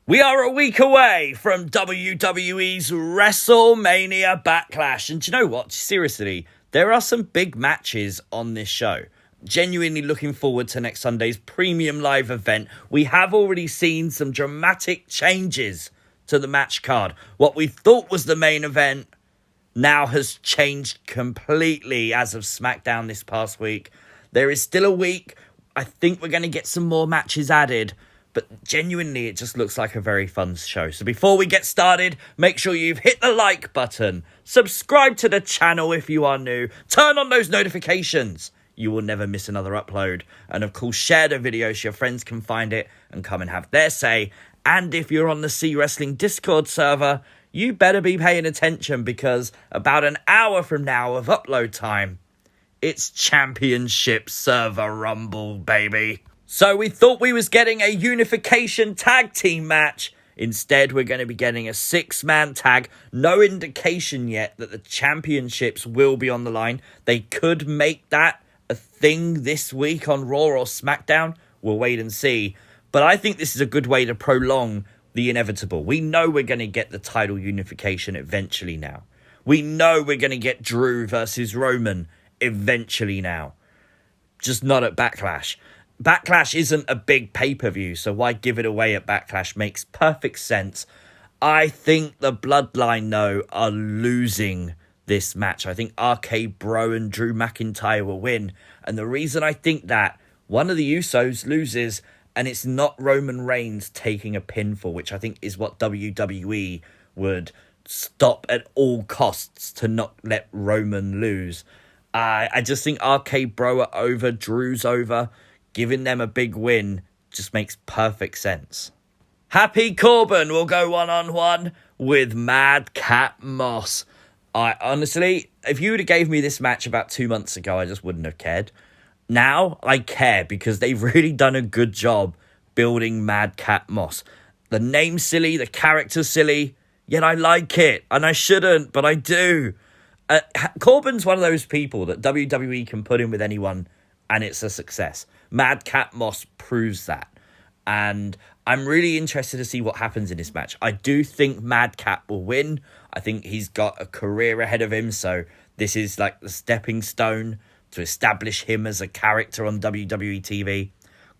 We are a week away from WWE's WrestleMania Backlash. And do you know what? Seriously, there are some big matches on this show. Genuinely looking forward to next Sunday's premium live event. We have already seen some dramatic changes to the match card. What we thought was the main event now has changed completely as of Smackdown this past week. There is still a week. I think we're going to get some more matches added. But genuinely, it just looks like a very fun show. So before we get started, make sure you've hit the like button. Subscribe to the channel if you are new. Turn on those notifications. You will never miss another upload. And of course, share the video so your friends can find it and come and have their say. And if you're on the C Wrestling Discord server, you better be paying attention because about an hour from now of upload time, it's Championship Server Rumble, baby. So we thought we was getting a unification tag team match. Instead, we're going to be getting a 6-man tag. No indication yet that the championships will be on the line. They could make that a thing this week on Raw or Smackdown. We'll wait and see. But I think this is a good way to prolong the inevitable. We know we're going to get the title unification eventually now. We know we're going to get Drew versus Roman eventually now. Just not at Backlash. Backlash isn't a big pay-per-view, so why give it away at Backlash makes perfect sense. I think the Bloodline, though, are losing this match. I think RK Bro and Drew McIntyre will win. And the reason I think that, one of the Usos loses, and it's not Roman Reigns taking a pinfall, which I think is what WWE would stop at all costs to not let Roman lose. I just think RK Bro are over, Drew's over. Giving them a big win just makes perfect sense. Happy Corbin will go one-on-one with Madcap Moss. I honestly, if you would have gave me this match about 2 months ago, I just wouldn't have cared. Now I care because they've really done a good job building Madcap Moss. The name's silly, the character's silly, yet I like it. And I shouldn't, but I do. Corbin's one of those people that WWE can put in with anyone and it's a success. Madcap Moss proves that. And I'm really interested to see what happens in this match. I do think Madcap will win. I think he's got a career ahead of him. So this is like the stepping stone to establish him as a character on WWE TV.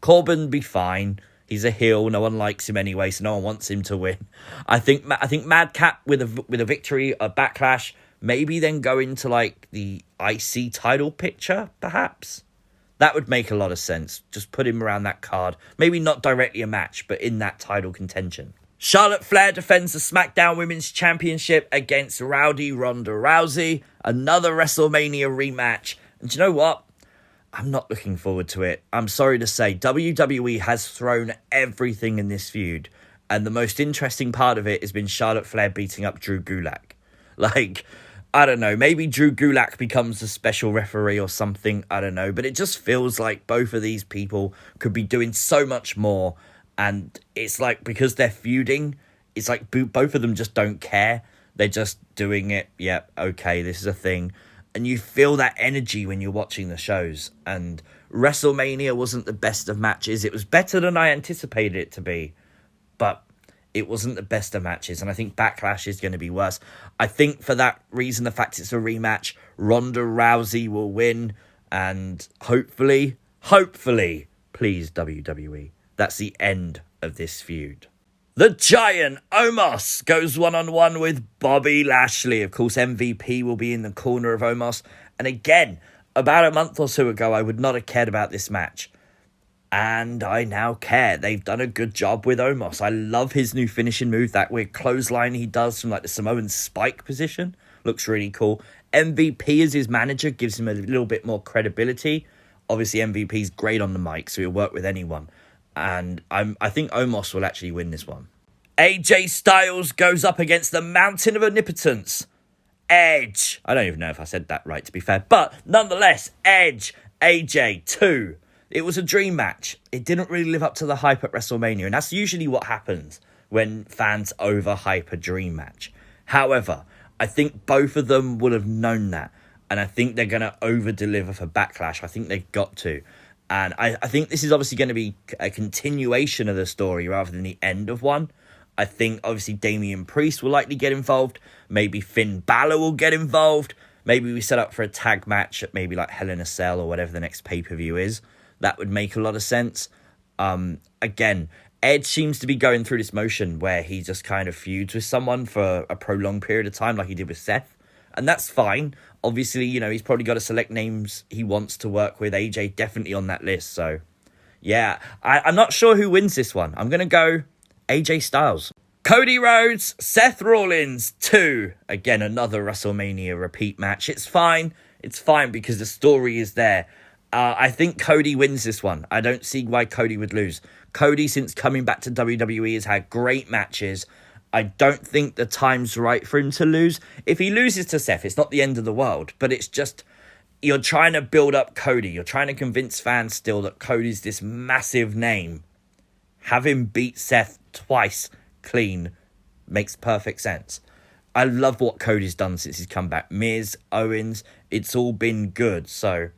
Corbin will be fine. He's a heel. No one likes him anyway, so no one wants him to win. I think Madcap with a victory, a Backlash, maybe then go into like the IC title picture, perhaps. That would make a lot of sense. Just put him around that card. Maybe not directly a match, but in that title contention. Charlotte Flair defends the SmackDown Women's Championship against Rowdy Ronda Rousey. Another WrestleMania rematch. And do you know what? I'm not looking forward to it. I'm sorry to say, WWE has thrown everything in this feud. And the most interesting part of it has been Charlotte Flair beating up Drew Gulak. Like, I don't know, maybe Drew Gulak becomes a special referee or something, I don't know. But it just feels like both of these people could be doing so much more. And it's like, because they're feuding, it's like both of them just don't care. They're just doing it, yeah, okay, this is a thing. And you feel that energy when you're watching the shows. And WrestleMania wasn't the best of matches. It was better than I anticipated it to be. But it wasn't the best of matches, and I think Backlash is going to be worse. I think for that reason, the fact it's a rematch, Ronda Rousey will win, and hopefully, please WWE, that's the end of this feud. The Giant Omos goes one-on-one with Bobby Lashley. Of course, MVP will be in the corner of Omos, and again, about a month or so ago, I would not have cared about this match. And I now care. They've done a good job with Omos. I love his new finishing move, that weird clothesline he does from like the Samoan spike position. Looks really cool. MVP as his manager gives him a little bit more credibility. Obviously, MVP's great on the mic, so he'll work with anyone. And I think Omos will actually win this one. AJ Styles goes up against the Mountain of Omnipotence, Edge. I don't even know if I said that right, to be fair. But nonetheless, Edge, AJ 2. It was a dream match. It didn't really live up to the hype at WrestleMania, and that's usually what happens when fans overhype a dream match. However, I think both of them would have known that, and I think they're going to over-deliver for Backlash. I think they've got to. And I think this is obviously going to be a continuation of the story rather than the end of one. I think, obviously, Damian Priest will likely get involved. Maybe Finn Balor will get involved. Maybe we set up for a tag match at maybe like Hell in a Cell or whatever the next pay-per-view is. That would make a lot of sense. Again, Edge seems to be going through this motion where he just kind of feuds with someone for a prolonged period of time like he did with Seth. And that's fine. Obviously, you know, he's probably got to select names he wants to work with. AJ definitely on that list. So, yeah, I'm not sure who wins this one. I'm going to go AJ Styles. Cody Rhodes, Seth Rollins 2. Again, another WrestleMania repeat match. It's fine. It's fine because the story is there. I think Cody wins this one. I don't see why Cody would lose. Cody, since coming back to WWE, has had great matches. I don't think the time's right for him to lose. If he loses to Seth, it's not the end of the world. But it's just, you're trying to build up Cody. You're trying to convince fans still that Cody's this massive name. Have him beat Seth twice clean makes perfect sense. I love what Cody's done since he's come back. Miz, Owens, it's all been good. So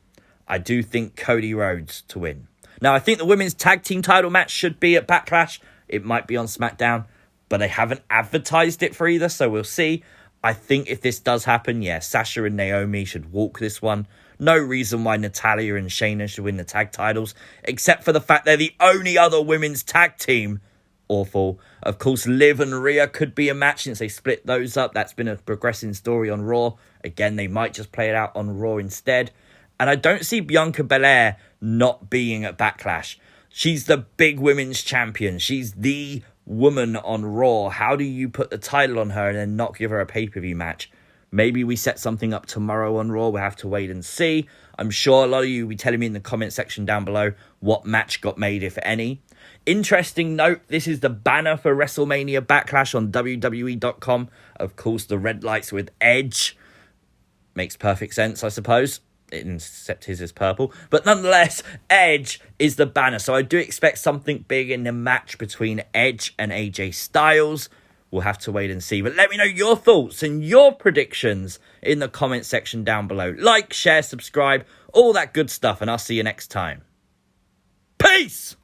I do think Cody Rhodes to win. Now, I think the women's tag team title match should be at Backlash. It might be on Smackdown, but they haven't advertised it for either, so we'll see. I think if this does happen, yeah, Sasha and Naomi should walk this one. No reason why Natalya and Shayna should win the tag titles, except for the fact they're the only other women's tag team. Awful. Of course, Liv and Rhea could be a match since they split those up. That's been a progressing story on Raw. Again, they might just play it out on Raw instead. And I don't see Bianca Belair not being at Backlash. She's the big women's champion. She's the woman on Raw. How do you put the title on her and then not give her a pay-per-view match? Maybe we set something up tomorrow on Raw. We'll have to wait and see. I'm sure a lot of you will be telling me in the comment section down below what match got made, if any. Interesting note, this is the banner for WrestleMania Backlash on WWE.com. Of course, the red lights with Edge. Makes perfect sense, I suppose. Except his is purple. But nonetheless, Edge is the banner. So I do expect something big in the match between Edge and AJ Styles. We'll have to wait and see. But let me know your thoughts and your predictions in the comment section down below. Like, share, subscribe, all that good stuff. And I'll see you next time. Peace!